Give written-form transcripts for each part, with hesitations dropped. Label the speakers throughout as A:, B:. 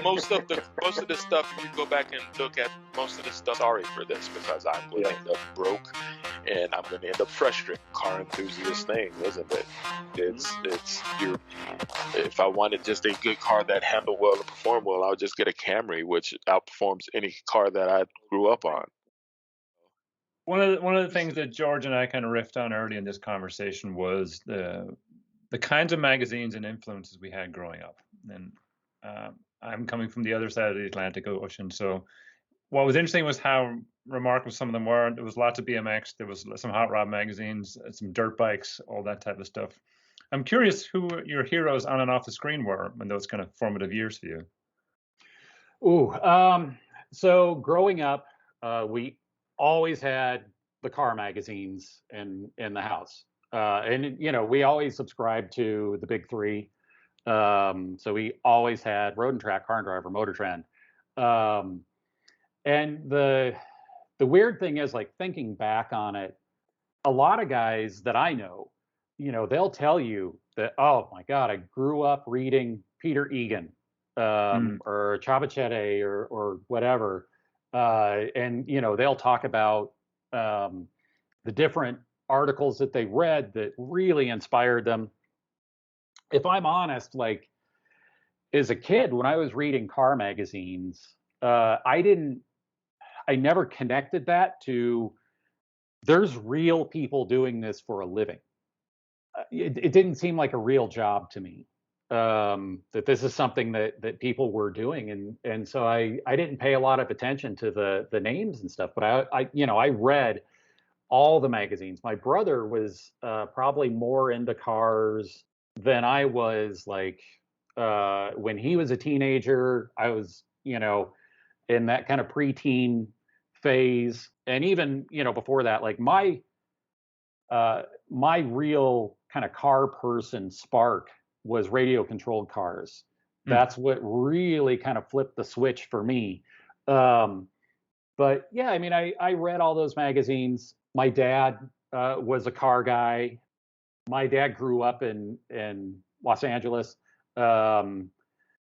A: Most of the stuff, if you go back and look at most of the stuff, sorry for this because I'm going to end up broke and I'm going to end up frustrated. Car enthusiast thing, isn't it? It's you. If I wanted just a good car that handled well and performed well, I'll just get a Camry, which outperforms any car that I grew up on.
B: One of the things that George and I kind of riffed on early in this conversation was the kinds of magazines and influences we had growing up. And I'm coming from the other side of the Atlantic Ocean, so what was interesting was how remarkable some of them were. There was lots of BMX, there was some hot rod magazines, some dirt bikes, all that type of stuff. I'm curious who your heroes on and off the screen were in those kind of formative years for you.
C: So growing up, we always had the car magazines in the house, and we always subscribed to the big three. So we always had Road and Track, Car and Driver, MotorTrend. And the weird thing is, like, thinking back on it, a lot of guys that I know, they'll tell you that, oh my God, I grew up reading Peter Egan, or Chabachete or whatever. And, they'll talk about the different articles that they read that really inspired them. If I'm honest, like, as a kid, when I was reading car magazines, I never connected that to there's real people doing this for a living. It didn't seem like a real job to me, that this is something that people were doing. And so I didn't pay a lot of attention to the names and stuff, but I read all the magazines. My brother was probably more into cars than I was. Like, when he was a teenager, I was, in that kind of preteen phase. And even, before that, like my real kind of car person spark was radio controlled cars. That's what really kind of flipped the switch for me. But yeah, I mean, I read all those magazines. My dad was a car guy. My dad grew up in Los Angeles. And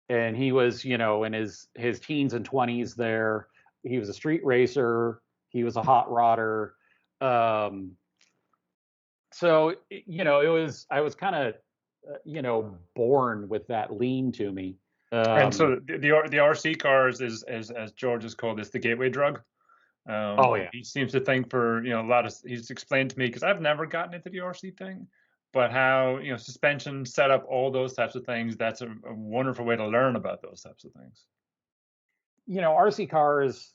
C: he was, in his teens and 20s there. He was a street racer. He was a hot rodder. So, I was kind of, born with that lean to me.
B: And so the RC cars is, as George has called this, the gateway drug.
C: Oh yeah.
B: He seems to think for, a lot of, he's explained to me, because I've never gotten into the RC thing, but how, suspension, setup, all those types of things, that's a wonderful way to learn about those types of things.
C: RC cars,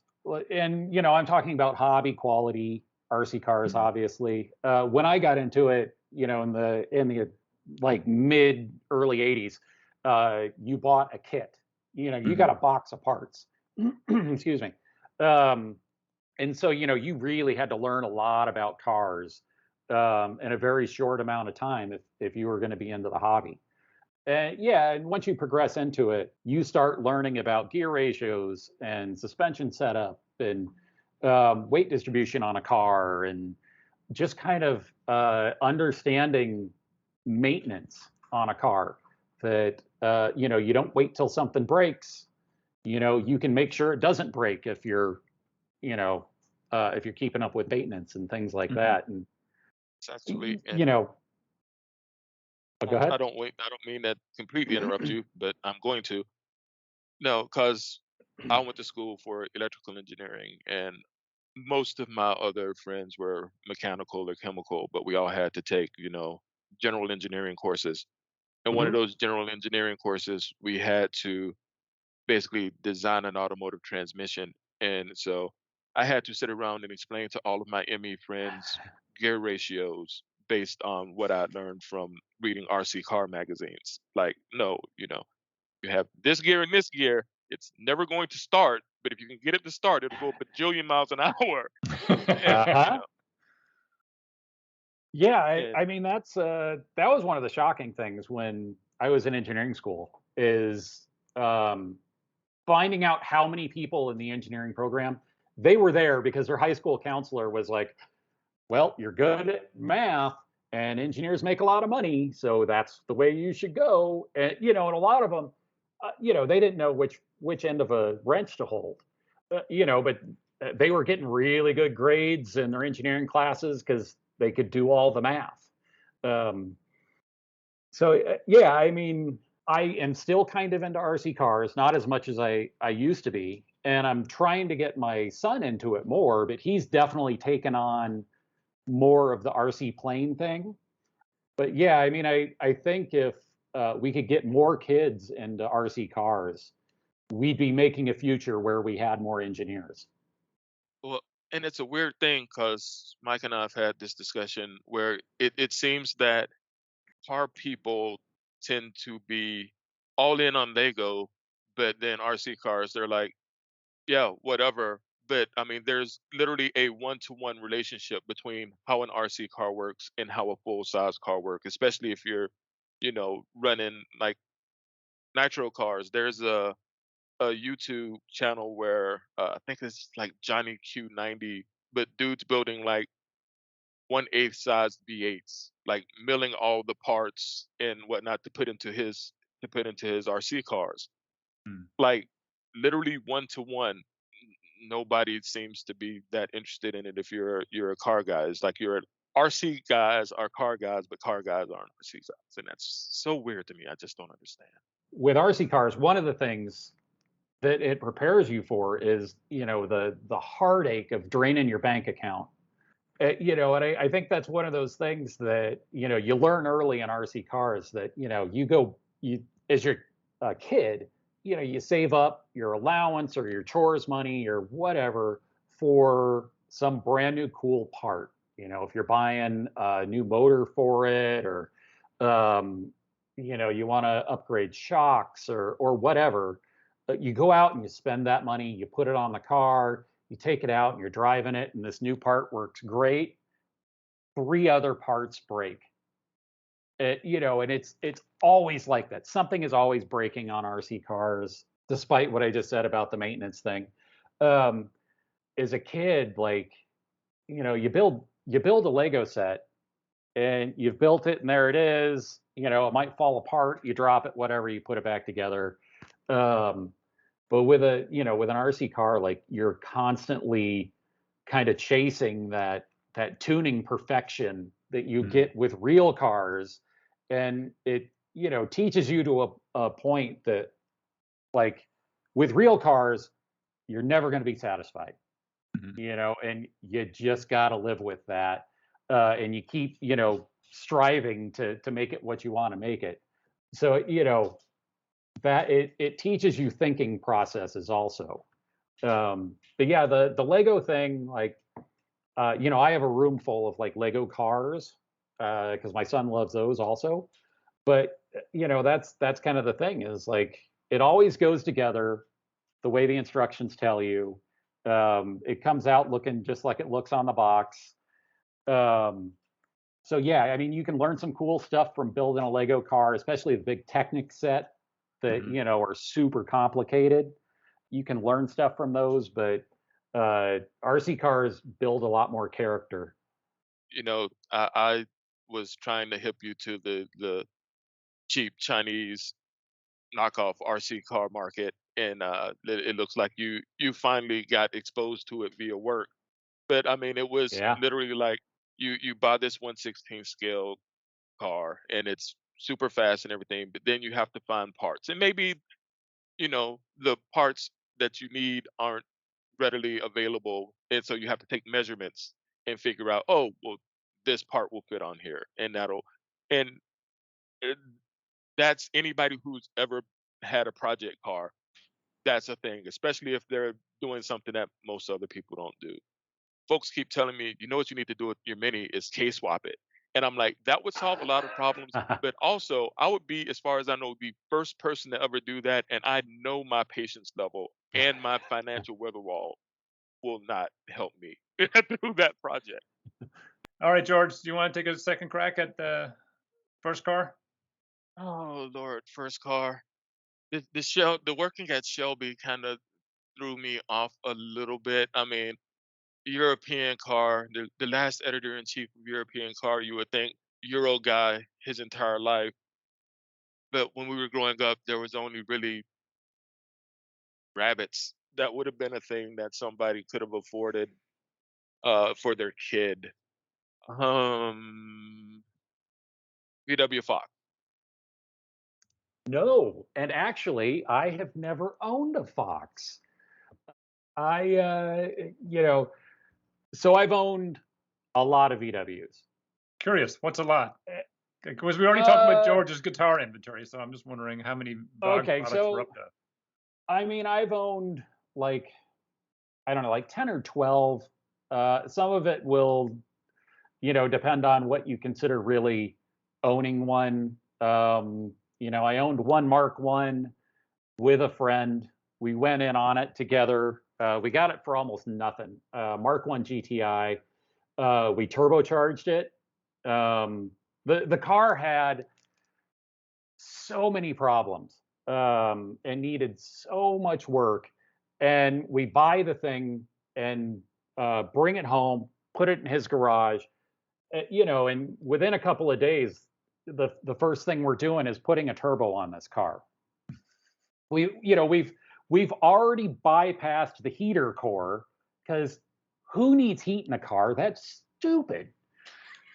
C: and, I'm talking about hobby quality RC cars, obviously. When I got into it, in the like mid early 80s, you bought a kit, you got a box of parts, excuse me. And so, you really had to learn a lot about cars in a very short amount of time if you were going to be into the hobby. And and once you progress into it, you start learning about gear ratios and suspension setup and weight distribution on a car, and just kind of understanding maintenance on a car. That you don't wait till something breaks. You can make sure it doesn't break if you're keeping up with maintenance and things like that. And
A: Actually,
C: go ahead.
A: I don't mean to completely interrupt you, but I'm going to. No, because I went to school for electrical engineering, and most of my other friends were mechanical or chemical, but we all had to take, general engineering courses. And one of those general engineering courses, we had to basically design an automotive transmission. And so I had to sit around and explain to all of my ME friends gear ratios based on what I learned from reading RC car magazines. Like, no, you have this gear and this gear. It's never going to start, but if you can get it to start, it'll go a bajillion miles an hour.
C: Yeah, I mean, that was one of the shocking things when I was in engineering school, is finding out how many people in the engineering program, they were there because their high school counselor was like, well, you're good at math and engineers make a lot of money, so that's the way you should go. And and a lot of them, they didn't know which end of a wrench to hold. But they were getting really good grades in their engineering classes because they could do all the math. Um, so yeah, I mean, I am still kind of into RC cars, not as much as I used to be, and I'm trying to get my son into it more, but he's definitely taken on more of the RC plane thing. But yeah, I mean, I think if we could get more kids into RC cars, we'd be making a future where we had more engineers.
A: Well, and it's a weird thing because Mike and I have had this discussion where it seems that car people tend to be all in on Lego, but then RC cars, they're like, yeah, whatever. But I mean, there's literally a one-to-one relationship between how an RC car works and how a full-size car works, especially if you're, running like nitro cars. There's a YouTube channel where I think it's like Johnny Q90, but dude's building like 1/8 size V8s, like milling all the parts and whatnot to put into his RC cars.
B: Mm.
A: Like literally one to one. Nobody seems to be that interested in it if you're a car guy. It's like you're RC guys are car guys, but car guys aren't RC guys. And that's so weird to me. I just don't understand.
C: With RC cars, one of the things that it prepares you for is, the heartache of draining your bank account. And I think that's one of those things that you learn early in RC cars that you as you're a kid, you save up your allowance or your chores money or whatever for some brand new cool part. If you're buying a new motor for it, or um, you want to upgrade shocks or whatever, you go out and you spend that money, you put it on the car, you take it out and you're driving it, and this new part works great. Three other parts break. And it's always like that. Something is always breaking on RC cars, despite what I just said about the maintenance thing. Um, as a kid, like you build a Lego set, and you've built it, and there it is. It might fall apart. You drop it, whatever. You put it back together. Um, but with an RC car, like you're constantly kind of chasing that tuning perfection that you
B: Mm.
C: get with real cars, and it teaches you to a point that, like, with real cars, you're never going to be satisfied.
B: Mhm.
C: And you just got to live with that, and you keep striving to make it what you want to make it. So that it teaches you thinking processes also. But yeah, the Lego thing, like, I have a room full of like Lego cars because my son loves those also. But that's kind of the thing, is like it always goes together the way the instructions tell you. It comes out looking just like it looks on the box. Um, so yeah, I mean, you can learn some cool stuff from building a Lego car, especially the big Technic set that
B: Mhm.
C: are super complicated. You can learn stuff from those, but RC cars build a lot more character.
A: I was trying to hip you to the cheap Chinese knockoff RC car market, and it looks like you finally got exposed to it via work. But I mean, it was
C: Yeah.
A: literally like you buy this 1/16 scale car, and it's super fast and everything, but then you have to find parts, and maybe the parts that you need aren't readily available, and so you have to take measurements and figure out, oh, well, this part will fit on here, and and uh, that's anybody who's ever had a project car. That's a thing, especially if they're doing something that most other people don't do. Folks keep telling me, you know what you need to do with your Mini is K-swap it. And I'm like, that would solve a lot of problems. But also, I would be, as far as I know, the first person to ever do that. And I know my patience level and my financial wherewithal will not help me through that project.
B: All right, George, do you want to take a second crack at the first car?
A: Oh Lord, first car. The working at Shelby kind of threw me off a little bit. I mean, European car, the last editor in chief of European car, you would think Euro guy his entire life. But when we were growing up, there was only really rabbits. That would have been a thing that somebody could have afforded for their kid. Um, VW Fox.
C: No, and actually, I have never owned a Fox. I, you know, so I've owned a lot of VWs.
B: Curious, what's a lot?
C: Eh,
B: Because we already talked about George's guitar inventory, so I'm just wondering how many Boggs
C: okay,
B: products we're up
C: so
B: to.
C: I mean, I've owned like I don't know, like 10 or 12. Some of it will, depend on what you consider really owning one. I owned one Mark One with a friend. We went in on it together. We got it for almost nothing. Mark One GTI. We turbocharged it. The car had so many problems and needed so much work. And we buy the thing and bring it home, put it in his garage, and within a couple of days, the first thing we're doing is putting a turbo on this car. We've already bypassed the heater core because who needs heat in a car? That's stupid.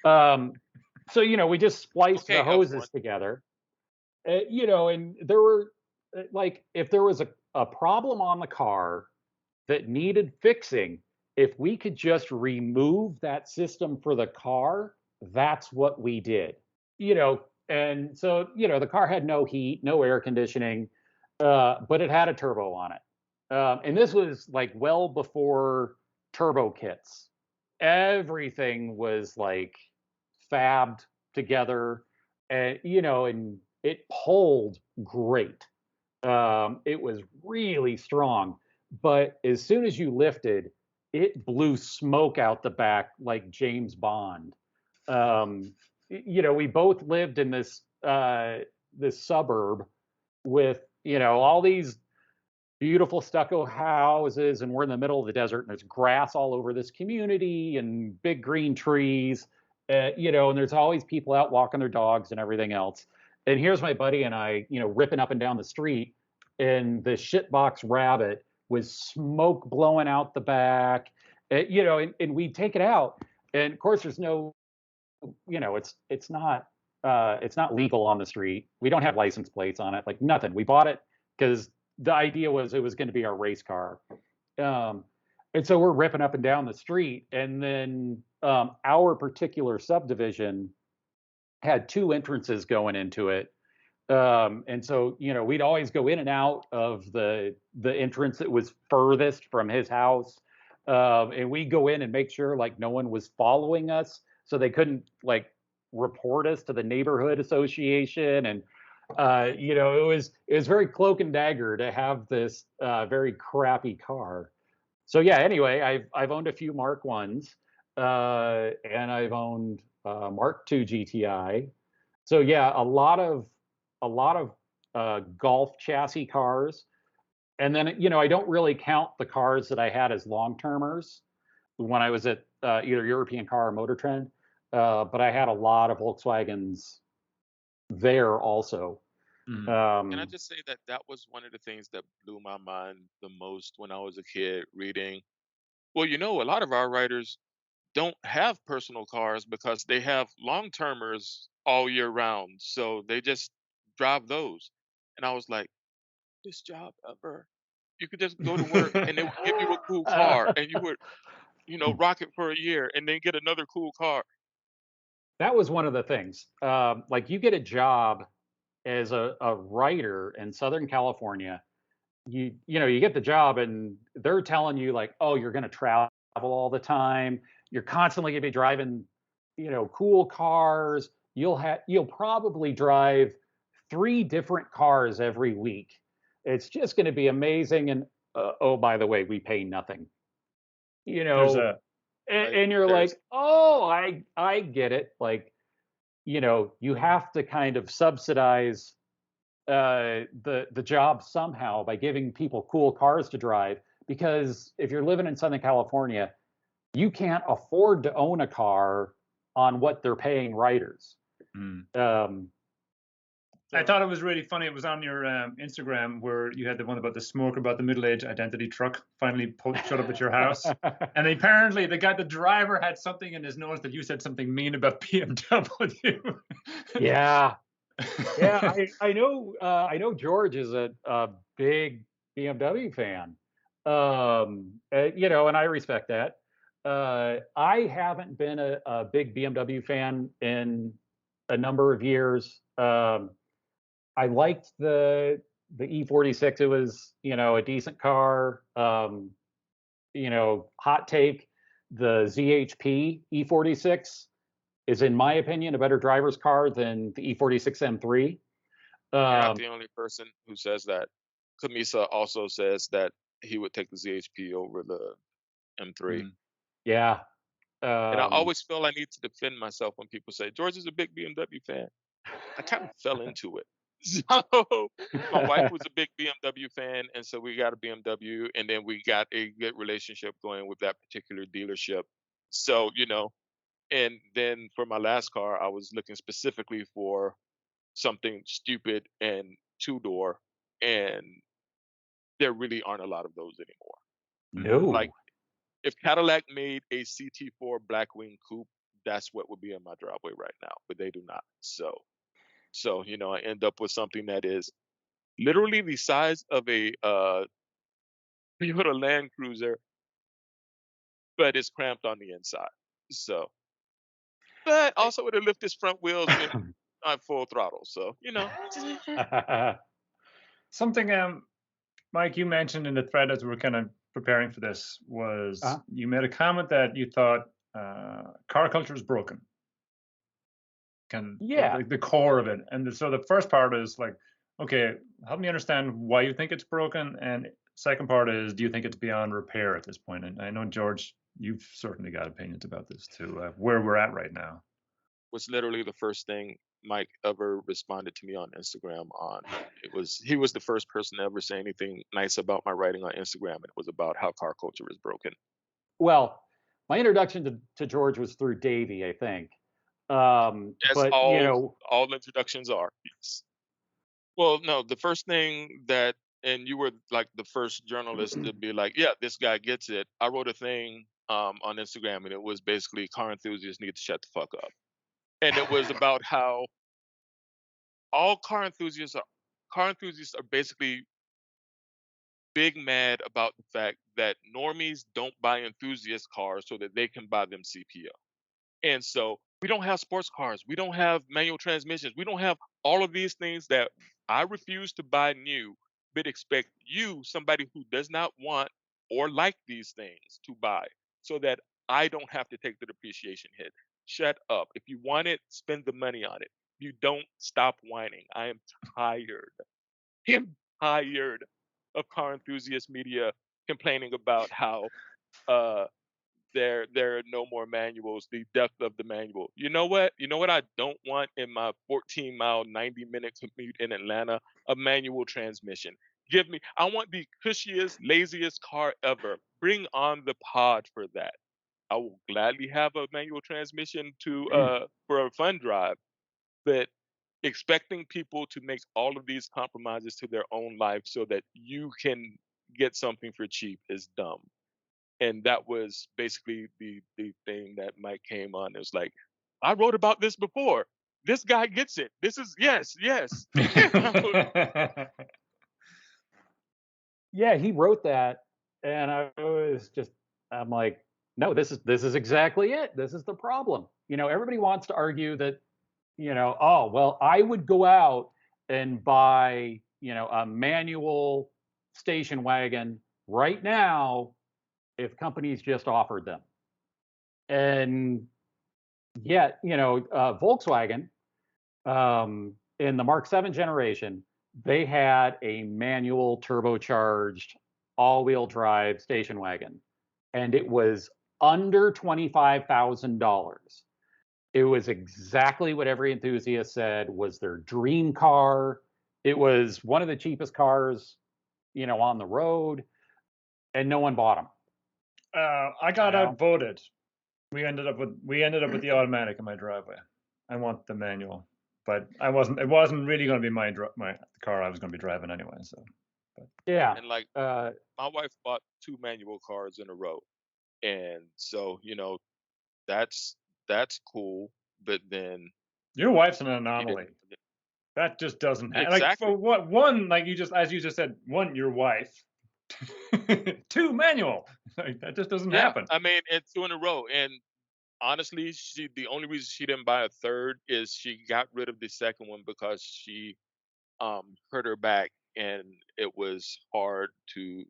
C: So we just spliced
A: Okay,
C: the hoses
A: F1.
C: together. And there were like if there was a problem on the car that needed fixing, if we could just remove that system for the car, that's what we did. And so the car had no heat, no air conditioning, but it had a turbo on it. And this was like well before turbo kits. Everything was like fabbed together, and it pulled great. It was really strong, but as soon as you lifted, it blew smoke out the back like James Bond. Um, we both lived in this suburb with all these beautiful stucco houses, and we're in the middle of the desert, and there's grass all over this community and big green trees, and there's always people out walking their dogs and everything else. And here's my buddy and I, ripping up and down the street, and the shitbox rabbit with smoke blowing out the back, and we take it out, and of course there's no, it's not legal on the street. We don't have license plates on it, like nothing. We bought it because the idea was it was going to be our race car. Um, and so we're ripping up and down the street, and then our particular subdivision had two entrances going into it. And so we'd always go in and out of the entrance that was furthest from his house, and we go in and make sure like no one was following us, so they couldn't like report us to the neighborhood association. And it was very cloak and dagger to have this very crappy car. So yeah, anyway, I've owned a few Mark Ones, and I've owned Mark II GTI. So yeah, a lot of golf chassis cars. And then I don't really count the cars that I had as long termers when I was at either European Car or MotorTrend. But I had a lot of Volkswagens there also.
B: Mhm.
A: Can I
C: Um,
A: just say that that was one of the things that blew my mind the most when I was a kid reading? Well, a lot of our writers don't have personal cars because they have long termers all year round. So they just drive those. And I was like, this job ever. You could just go to work and they would give you a cool car and you would, rock it for a year and then get another cool car.
C: that was one of the things. Like you get a job as a writer in Southern California, you get the job and they're telling you like, oh, you're going to travel all the time, you're constantly going to be driving cool cars, you'll probably drive three different cars every week, it's just going to be amazing. And oh, by the way, we pay nothing, you
B: There's
C: know
B: a
A: Like
C: and you're
A: there's
C: like, oh, I get it. Like you have to kind of subsidize the job somehow by giving people cool cars to drive. Because if you're living in Southern California, you can't afford to own a car on what they're paying writers.
B: I thought it was really funny. It was on your Instagram where you had the one about the smoke about the middle-aged identity truck finally showed up at your house. And apparently the driver had something in his nose that you said something mean about BMW.
C: Yeah. Yeah, I know George is a big BMW fan. You know, and I respect that. I haven't been a big BMW fan in a number of years. I liked the E46. It was, you know, a decent car. You know, hot take, the ZHP E46 is, in my opinion, a better driver's car than the E46 M3.
A: You're not the only person who says that. Kamisa also says that he would take the ZHP over the M3.
C: Yeah.
A: And I always feel I need to defend myself when people say, George is a big BMW fan. I kind of fell into it. So my wife was a big BMW fan, and so we got a BMW, and then we got a good relationship going with that particular dealership. So, you know, and then for my last car, I was looking specifically for something stupid and two-door, and there really aren't a lot of those anymore.
C: No.
A: Like, if Cadillac made a CT4 Blackwing coupe, that's what would be in my driveway right now, but they do not. So, you know, I end up with something that is literally the size of a Toyota Land Cruiser, but it's cramped on the inside. So, but also with the lifted front wheels and full throttle. So, you know.
B: Something, Mike, you mentioned in the thread as we were kind of preparing for this was you made a comment that you thought car culture is broken. The core of it. And so the first part is like, okay, help me understand why you think it's broken. And second part is, do you think it's beyond repair at this point? And I know, George, you've certainly got opinions about this too, where we're at right now.
A: Was literally the first thing Mike ever responded to me on Instagram on. He was the first person to ever say anything nice about my writing on Instagram, and it was about how car culture is broken.
C: Well, my introduction to George was through Davey, I think.
A: As
C: but
A: all,
C: you know,
A: all introductions are. Yes. Well, no, the first thing that, and you were like the first journalist to be like, yeah, this guy gets it. I wrote a thing on Instagram, and it was basically car enthusiasts need to shut the fuck up. And it was about how all car enthusiasts are basically big mad about the fact that normies don't buy enthusiast cars so that they can buy them CPO. And so we don't have sports cars. We don't have manual transmissions. We don't have all of these things that I refuse to buy new, but expect you, somebody who does not want or like these things, to buy so that I don't have to take the depreciation hit. Shut up. If you want it, spend the money on it. You don't, stop whining. I am tired. I'm tired of car enthusiast media complaining about how there are no more manuals, the depth of the manual. You know what? You know what I don't want in my 14-mile, 90-minute commute in Atlanta? A manual transmission. I want the cushiest, laziest car ever. Bring on the pod for that. I will gladly have a manual transmission for a fun drive, but expecting people to make all of these compromises to their own life so that you can get something for cheap is dumb. And that was basically the thing that Mike came on. It was like, I wrote about this before. This guy gets it. This is yes.
C: Yeah, he wrote that, and I'm like, no, this is exactly it. This is the problem. You know, everybody wants to argue that, you know, oh, well, I would go out and buy, you know, a manual station wagon right now if companies just offered them. And yet, you know, Volkswagen, in the Mark 7 generation, they had a manual turbocharged all-wheel drive station wagon, and it was under $25,000. It was exactly what every enthusiast said was their dream car. It was one of the cheapest cars, you know, on the road, and no one bought them.
B: I got outvoted. We ended up with the automatic in my driveway. I want the manual, but it wasn't really going to be my the car I was going to be driving anyway. So, but
C: Yeah.
A: And like my wife bought 2 manual cars in a row, and so that's cool. But then
B: your wife's an
A: she
B: anomaly.
A: didn't
B: That just doesn't happen. Like
A: exactly.
B: for what one, like as you just said, one, your wife, two, manual. Like that just doesn't
A: Yeah,
B: happen.
A: I mean, it's 2 in a row, and honestly, the only reason she didn't buy a third is she got rid of the second one because she hurt her back, and it was hard to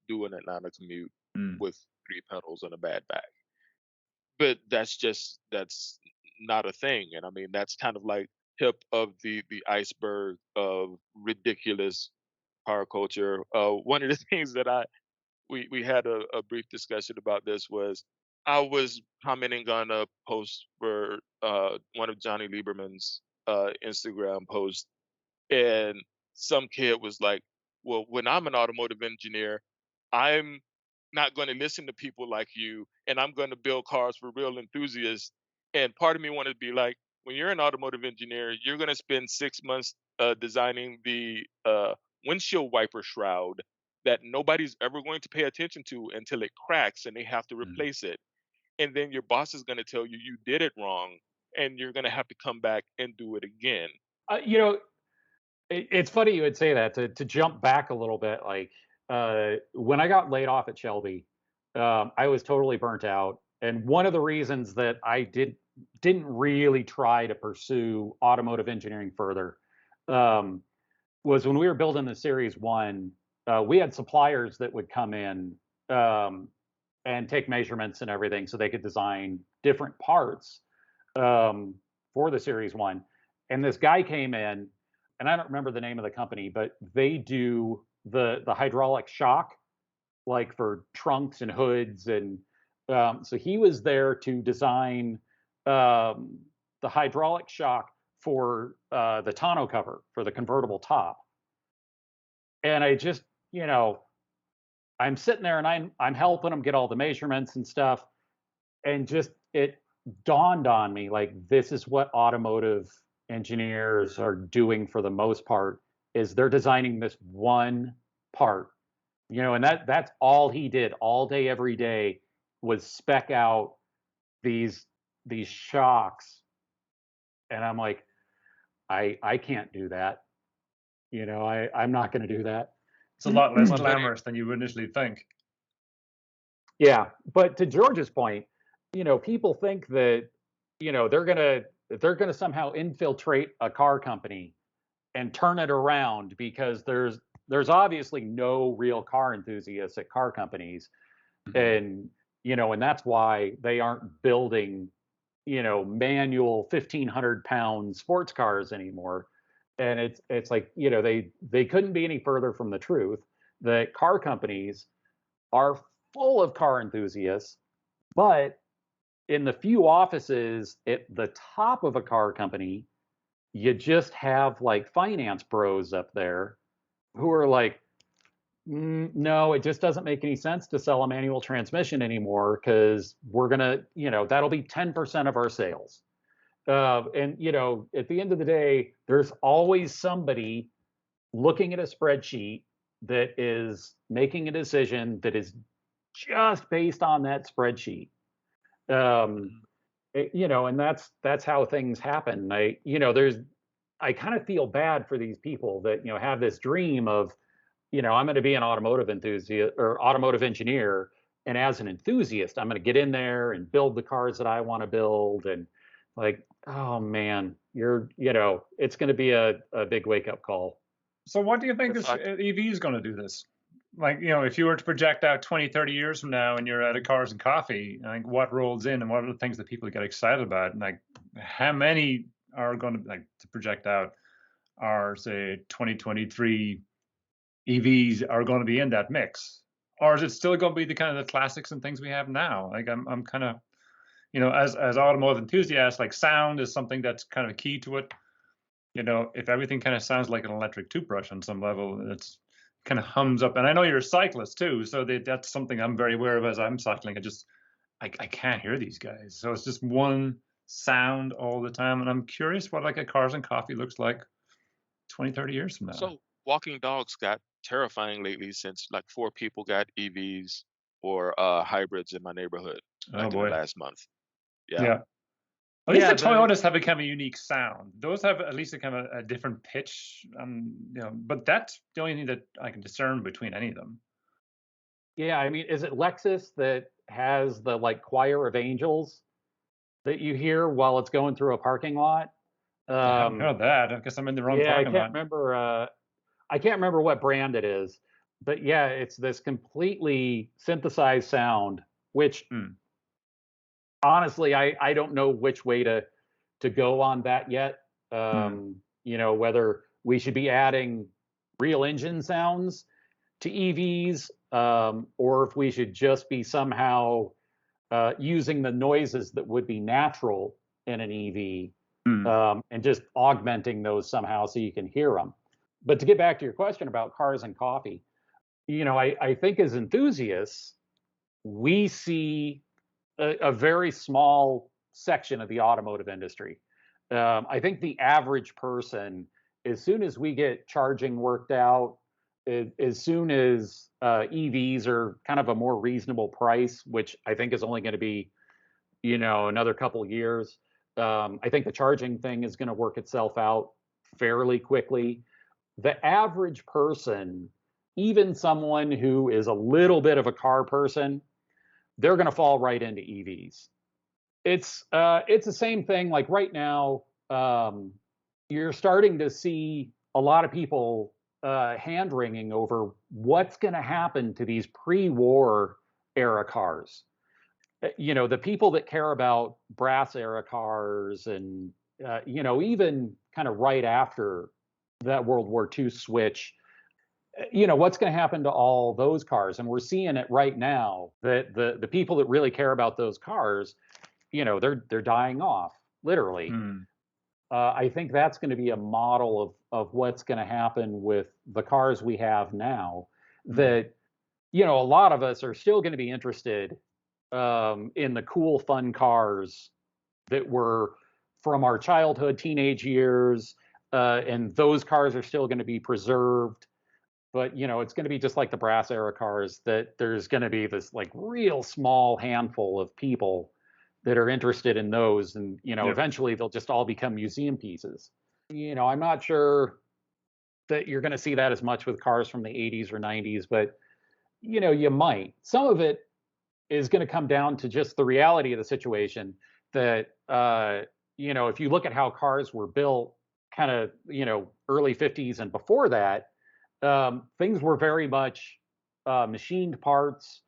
A: do an Atlanta commute
B: Mm.
A: with 3 pedals and a bad back. But that's not a thing, and I mean that's kind of like tip of the iceberg of ridiculous car culture. One of the things that we had a brief discussion about this was I was commenting on a post for one of Johnny Lieberman's Instagram posts, and some kid was like, "Well, when I'm an automotive engineer, I'm not going to listen to people like you, and I'm going to build cars for real enthusiasts." And part of me wanted to be like, when you're an automotive engineer, you're going to spend 6 months designing the windshield wiper shroud that nobody's ever going to pay attention to until it cracks and they have to
B: Mm.
A: replace it. And then your boss is going to tell you you did it wrong, and you're going to have to come back and do it again.
C: You know, it's funny you would say that. To jump back a little bit, like when I got laid off at Shelby, I was totally burnt out, and one of the reasons that I didn't really try to pursue automotive engineering further um, was when we were building the Series One. We had suppliers that would come in um, and take measurements and everything, so they could design different parts um, for the Series One. And this guy came in, and I don't remember the name of the company, but they do the hydraulic shock, like for trunks and hoods, and so he was there to design um, the hydraulic shock for the tonneau cover for the convertible top. And I just, I'm sitting there and I'm helping him get all the measurements and stuff, and just it dawned on me like this is what automotive engineers are doing for the most part is they're designing this one part, and that's all he did all day every day was spec out these these shocks. And I'm like, I can't do that. I'm not going to do that.
B: It's a lot less
A: It's funny.
B: glamorous than you would initially think.
C: Yeah, but to George's point, people think that they're gonna somehow infiltrate a car company and turn it around because there's obviously no real car enthusiasts at car companies,
B: Mhm.
C: and that's why they aren't building manual 1,500-pound sports cars anymore. And it's like they couldn't be any further from the truth that car companies are full of car enthusiasts, but in the few offices at the top of a car company, you just have like finance bros up there who are like, no, it just doesn't make any sense to sell a manual transmission anymore because we're going to, that'll be 10% of our sales. And, at the end of the day, there's always somebody looking at a spreadsheet that is making a decision that is just based on that spreadsheet. Um, and that's how things happen. I kind of feel bad for these people that have this dream of, I'm going to be an automotive enthusiast or automotive engineer, and as an enthusiast, I'm going to get in there and build the cars that I want to build, and like, oh man, it's going to be a big wake up call.
B: So what do you think
A: If
B: this
A: I
B: EV is going to do this? Like, if you were to project out 20, 30 years from now and you're at a Cars and Coffee, like what rolls in and what are the things that people get excited about? And like how many are going to like to project out are say 2023 EVs are going to be in that mix? Or is it still going to be the kind of the classics and things we have now? Like I'm kind of, as automotive enthusiasts, like sound is something that's kind of key to it. If everything kind of sounds like an electric toothbrush on some level, it's kind of hums up. And I know you're a cyclist too, so that's something I'm very aware of as I'm cycling. I can't hear these guys. So it's just one sound all the time. And I'm curious what like a Cars and Coffee looks like 20, 30 years from now.
A: So walking dogs got terrifying lately since like 4 people got EVs or hybrids in my neighborhood,
B: Oh
A: like in the
B: boy.
A: last month. Yeah.
B: Yeah. At least
C: Yeah,
B: the
C: the
B: Toyotas have a kind of unique sound. Those have at least a kind of a different pitch. But that's the only thing that I can discern between any of them.
C: yeah, I mean, is it Lexus that has the like choir of angels that you hear while it's going through a parking lot?
B: I haven't
C: Um,
B: heard that. I guess I'm in the wrong
C: yeah,
B: parking lot.
C: I can't remember what brand it is, but yeah, it's this completely synthesized sound, which
B: Hmm.
C: honestly, I don't know which way to go on that yet.
B: Hmm.
C: Whether we should be adding real engine sounds to EVs, or if we should just be somehow using the noises that would be natural in an EV,
B: Hmm.
C: and just augmenting those somehow so you can hear them. But to get back to your question about cars and coffee, I think as enthusiasts, we see a very small section of the automotive industry. I think the average person, as soon as we get charging worked out, as soon as EVs are kind of a more reasonable price, which I think is only going to be, another couple of years, I think the charging thing is going to work itself out fairly quickly. The average person, even someone who is a little bit of a car person, they're going to fall right into EVs. It's the same thing. Like right now, you're starting to see a lot of people hand wringing over what's going to happen to these pre-war era cars. The people that care about brass era cars and even kind of right after that World War II switch, what's going to happen to all those cars? And we're seeing it right now that the people that really care about those cars, they're dying off literally.
B: Hmm.
C: I think that's going to be a model of what's going to happen with the cars we have now.
B: Hmm.
C: That a lot of us are still going to be interested in the cool, fun cars that were from our childhood, teenage years, and those cars are still going to be preserved. But it's going to be just like the brass era cars, that there's going to be this like real small handful of people that are interested in those, and
B: Yep.
C: eventually they'll just all become museum pieces. I'm not sure that you're going to see that as much with cars from the 80s or 90s, but you might. Some of it is going to come down to just the reality of the situation, that if you look at how cars were built kind of early 50s and before that, things were very much machined parts,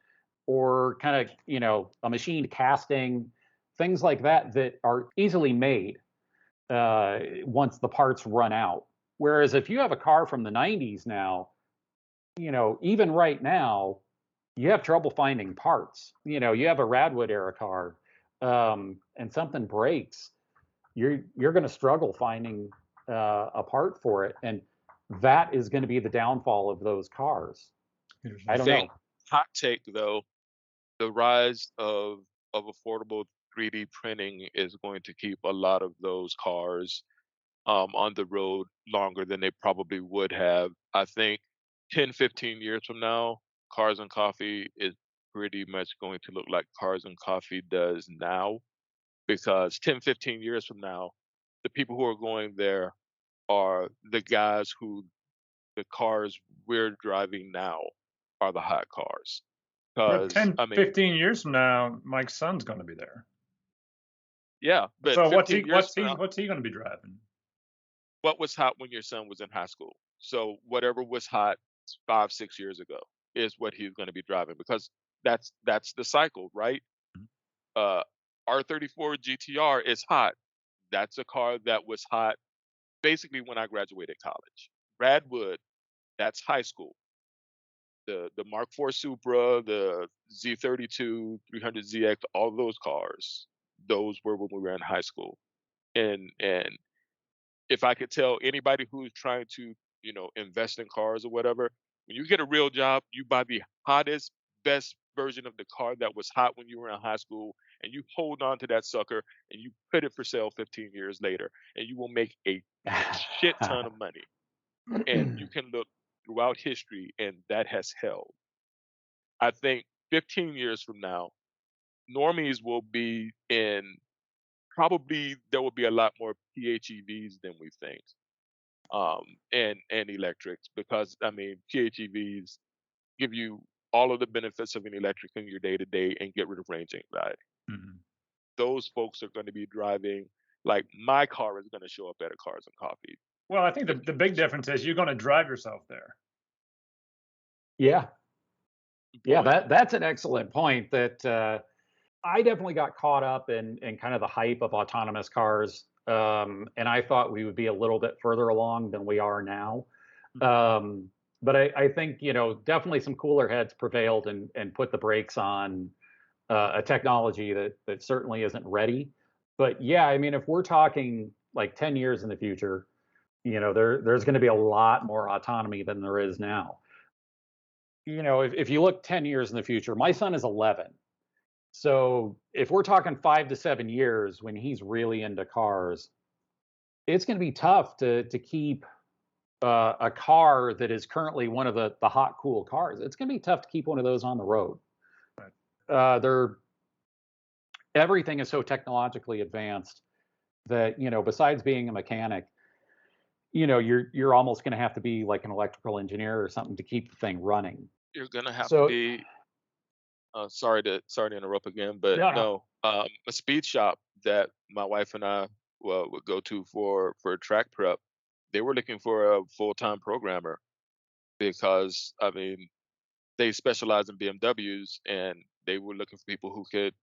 C: or kind of a machined casting, things like that that are easily made once the parts run out. Whereas if you have a car from the 90s now, even right now, you have trouble finding parts. You have a Radwood era car, and something breaks, you're going to struggle finding a part for it, and that is going to be the downfall of those cars.
A: I
C: I don't
A: think
C: know.
A: hot take though, the rise of affordable 3D printing is going to keep a lot of those cars on the road longer than they probably would have. I think 10, 15 years from now, Cars and Coffee is pretty much going to look like Cars and Coffee does now, because 10, 15 years from now, the people who are going there are the guys who the cars we're driving now are the hot cars.
B: But
A: Because
B: 10,
A: I mean,
B: 15 years from now, Mike's son's going to be there.
A: yeah, but
B: So
A: 15 years from now,
B: what's he going to be driving?
A: what was hot when your son was in high school? So whatever was hot 5, 6 years ago is what he's going to be driving, because that's the cycle, right? Uh, R34 GTR is hot. That's a car that was hot basically when I graduated college. Radwood, that's high school. The Mark IV Supra, the Z32, 300ZX, all those cars, those were when we were in high school. And if I could tell anybody who's trying to, invest in cars or whatever, when you get a real job, you buy the hottest, best version of the car that was hot when you were in high school, and you hold on to that sucker and you put it for sale 15 years later, and you will make a shit ton of money. And you can look throughout history, and that has held. I think 15 years from now, normies will be in probably there will be a lot more PHEVs than we think, and electrics, because I mean PHEVs give you all of the benefits of an electric in your day to day and get rid of range anxiety.
B: Mhm.
A: Those folks are going to be driving like my car is going to show up at a Cars and Coffee.
B: Well, I think the
A: 15
B: big
A: years.
B: difference is you're going to drive yourself there.
C: Yeah.
A: Good
C: Yeah,
A: point.
C: that's an excellent point. That I definitely got caught up in kind of the hype of autonomous cars, and I thought we would be a little bit further along than we are now. Um, but I think definitely some cooler heads prevailed and put the brakes on a technology that certainly isn't ready. But yeah, I mean, if we're talking like 10 years in the future, there's going to be a lot more autonomy than there is now. If you look 10 years in the future, my son is 11. So if we're talking 5 to 7 years when he's really into cars, it's going to be tough to keep a car that is currently one of the hot, cool cars. It's going to be tough to keep one of those on the road. They're everything is so technologically advanced that besides being a mechanic, you're almost going to have to be like an electrical engineer or something to keep the thing running.
A: You're going to have to
C: So
A: be. Sorry to interrupt again, but
C: no, no.
A: no, a speed shop that my wife and I would go to for track prep. They were looking for a full-time programmer because I mean they specialize in BMWs, and they were looking for people who could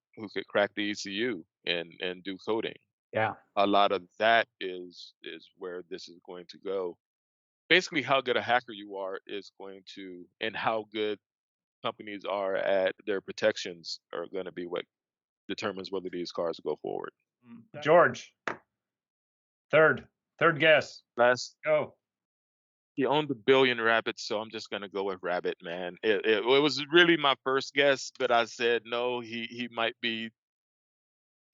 A: crack the ECU and do coding.
C: Yeah.
A: A lot of that is where this is going to go. Basically, how good a hacker you are is going to, and how good companies are at their protections are going to be what determines whether these cars go forward.
B: George, third guess.
A: Last,
B: Go.
A: he owned a billion rabbits, so I'm just gonna go with rabbit, man. It was really my first guess, but I said no. He might be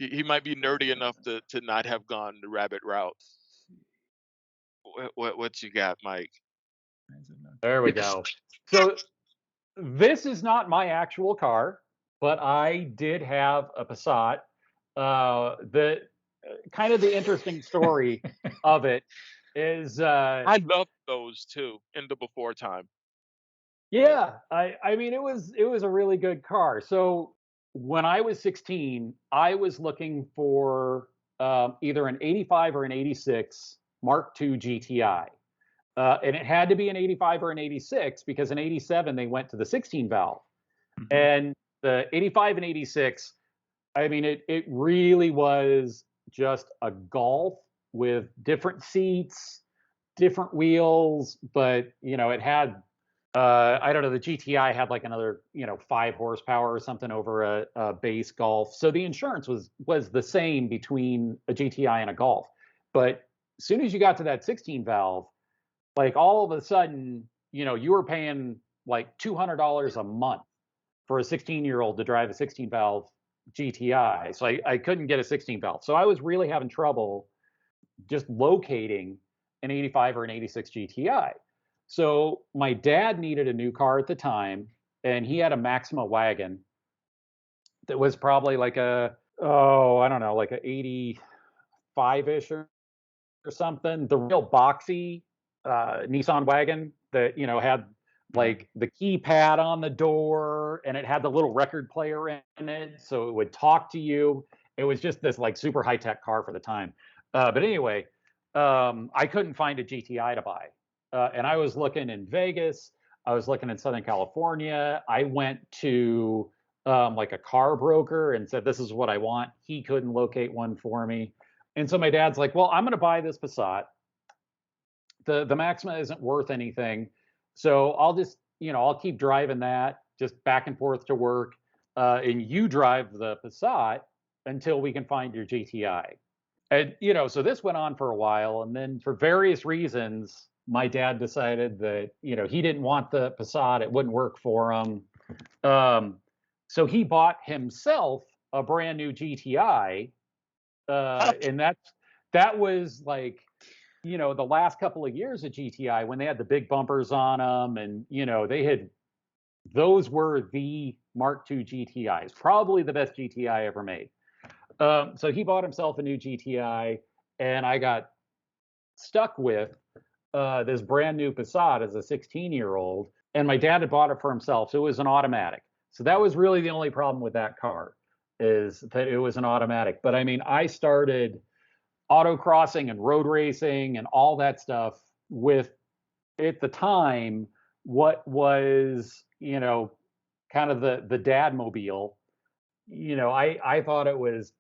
A: nerdy enough to not have gone the rabbit route. What you got, Mike?
C: There we go. So this is not my actual car, but I did have a Passat. The kind of the interesting story of it is,
A: I love those too in the before time.
C: yeah, I mean it was a really good car. So when I was 16, I was looking for either an 85 or an 86 Mark II GTI. And it had to be an 85 or an 86 because in 87 they went to the 16 valve.
B: Mhm.
C: And the 85 and 86, I mean, it really was just a Golf with different seats, different wheels, but it had I don't know, the GTI had like another 5 horsepower or something over a base Golf. So the insurance was the same between a GTI and a Golf. But as soon as you got to that 16 valve, like all of a sudden, you were paying like $200 a month for a 16-year-old to drive a 16 valve GTI. So I couldn't get a 16 valve. So I was really having trouble just locating an 85 or an 86 GTI. So my dad needed a new car at the time, and he had a Maxima wagon that was probably like I don't know, like a 85-ish or something. The real boxy Nissan wagon that had like the keypad on the door, and it had the little record player in it, so it would talk to you. It was just this like super high tech car for the time. But anyway, I couldn't find a GTI to buy, and I was looking in Vegas. I was looking in Southern California. I went to like a car broker and said, "This is what I want." He couldn't locate one for me. And so my dad's like, "Well, I'm going to buy this Passat. The Maxima isn't worth anything, so I'll just I'll keep driving that just back and forth to work, and you drive the Passat until we can find your GTI." And so this went on for a while, and then for various reasons, my dad decided that he didn't want the Passat; it wouldn't work for him. Um, So he bought himself a brand new GTI, and that was like, you know, the last couple of years of GTI when they had the big bumpers on them, and you know, those were the Mark II GTIs, probably the best GTI ever made. So he bought himself a new GTI, and I got stuck with this brand new Passat as a 16-year-old, and my dad had bought it for himself, so it was an automatic. So that was really the only problem with that car, is that it was an automatic. But I mean, I started autocrossing and road racing and all that stuff with, at the time, what was, you know, kind of the dad mobile. You know, I thought it was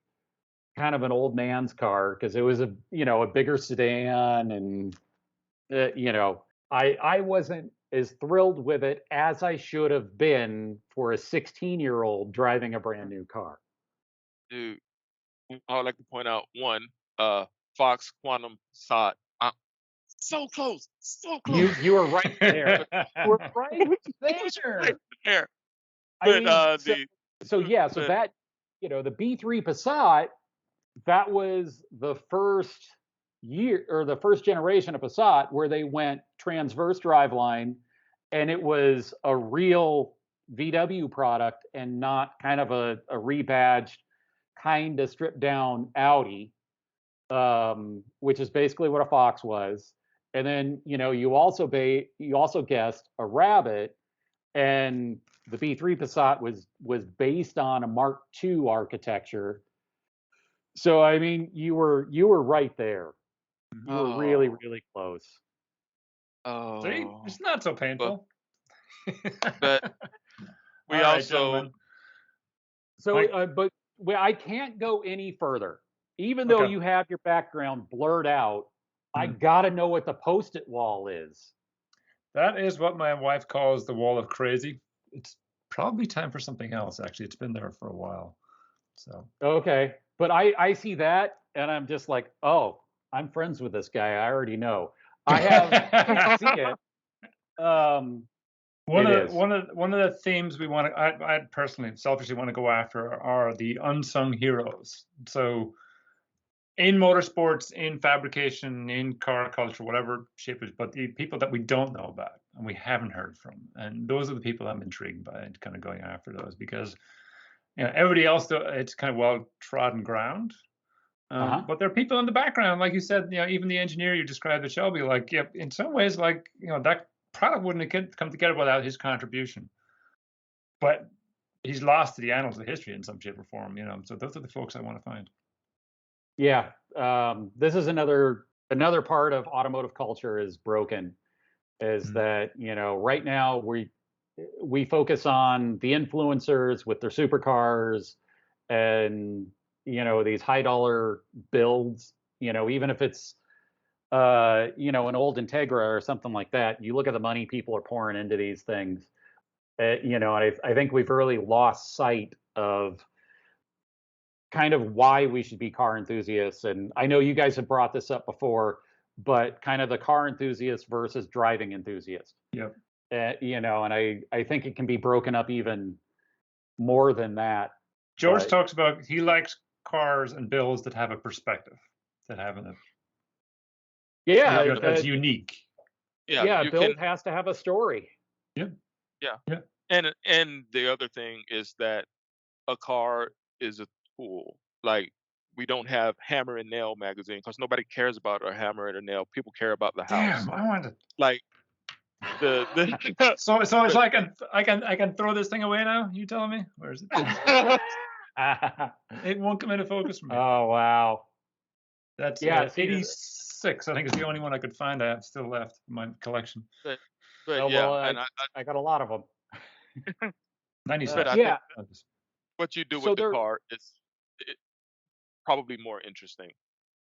C: kind of an old man's car because it was a, you know, a bigger sedan, and you know, I wasn't as thrilled with it as I should have been for a 16-year-old driving a brand new car.
A: Dude, I would like to point out one, Fox Quantum Sot. So close, so close.
C: You were right there. You were right there.
A: Right there.
C: I
A: But
C: mean, so yeah, so that, you know, the B3 Passat, that was the first year, or the first generation of Passat where they went transverse driveline, and it was a real VW product and not kind of a rebadged, kind of stripped down Audi, which is basically what a Fox was. And then, you know, you also guessed a Rabbit, and the B3 Passat was based on a Mark II architecture. So I mean, you were right there. You were really, really close.
B: See, it's not so painful.
A: But we
B: All right,
A: also,
B: gentlemen.
C: So, but I can't go any further. Even though you have your background blurred out, I gotta know what the post-it wall is.
B: That is what my wife calls the wall of crazy. It's probably time for something else. Actually, it's been there for a while. So
C: okay, but I see that, and I'm just like, oh, I'm friends with this guy. I already know. I can't see it.
B: One of the themes we want to, I personally, selfishly want to go after are the unsung heroes. So in motorsports, in fabrication, in car culture, whatever shape it is, but the people that we don't know about and we haven't heard from, and those are the people I'm intrigued by, and kind of going after those, because you know, everybody else, it's kind of well trodden ground. But there are people in the background, like you said, you know, even the engineer you described at Shelby, like, yeah, in some ways, like, you know, that product wouldn't have come together without his contribution. But he's lost to the annals of history in some shape or form, you know. So those are the folks I want to find.
C: Yeah, this is another part of automotive culture is broken, is that, you know, right now we focus on the influencers with their supercars and, you know, these high dollar builds, you know, even if it's you know, an old Integra or something like that. You look at the money people are pouring into these things, you know, and I think we've really lost sight of kind of why we should be car enthusiasts. And I know you guys have brought this up before, but kind of the car enthusiast versus driving enthusiast.
B: Yep.
C: You know, and I think it can be broken up even more than that.
B: George talks about, he likes cars and builds that have a perspective, that have an that's unique.
C: Yeah, build has to have a story.
B: Yeah.
A: And the other thing is that a car is a tool. Like, we don't have Hammer and Nail magazine because nobody cares about a hammer and a nail. People care about the house.
B: Damn, I wanted
A: like the
B: so it's like I can throw this thing away now. You telling me? Where is it? It won't come into focus for me.
C: Oh wow.
B: That's 86. I think is the only one I could find I have still left in my collection.
A: But
C: and I got a lot of them.
B: 96.
A: What you do with the car is probably more interesting.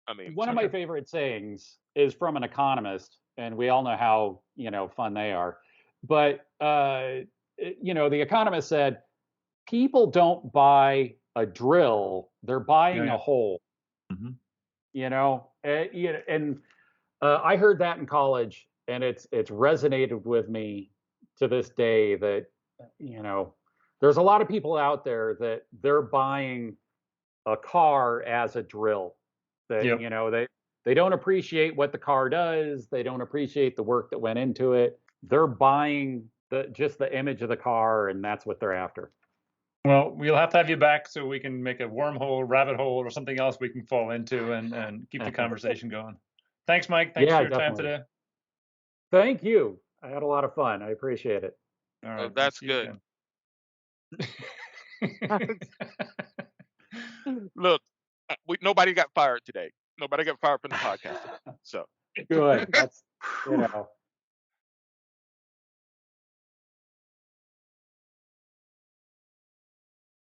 A: I mean,
C: one of my favorite sayings is from an economist, and we all know how, you know, fun they are. But you know, the economist said, people don't buy a drill; they're buying a hole.
B: Mm-hmm.
C: You know, and I heard that in college, and it's resonated with me to this day. That, you know, there's a lot of people out there that they're buying a car as a drill. That
B: Yep.
C: they don't appreciate what the car does. They don't appreciate the work that went into it. They're buying just the image of the car, and that's what they're after.
B: Well, we'll have to have you back so we can make a wormhole, rabbit hole, or something else we can fall into and keep the conversation going. Thanks, Mike. Thanks for your time today.
C: Thank you. I had a lot of fun. I appreciate it.
B: All right.
A: That's good. Look, nobody got fired today. Nobody got fired from the podcast today. So
C: good. That's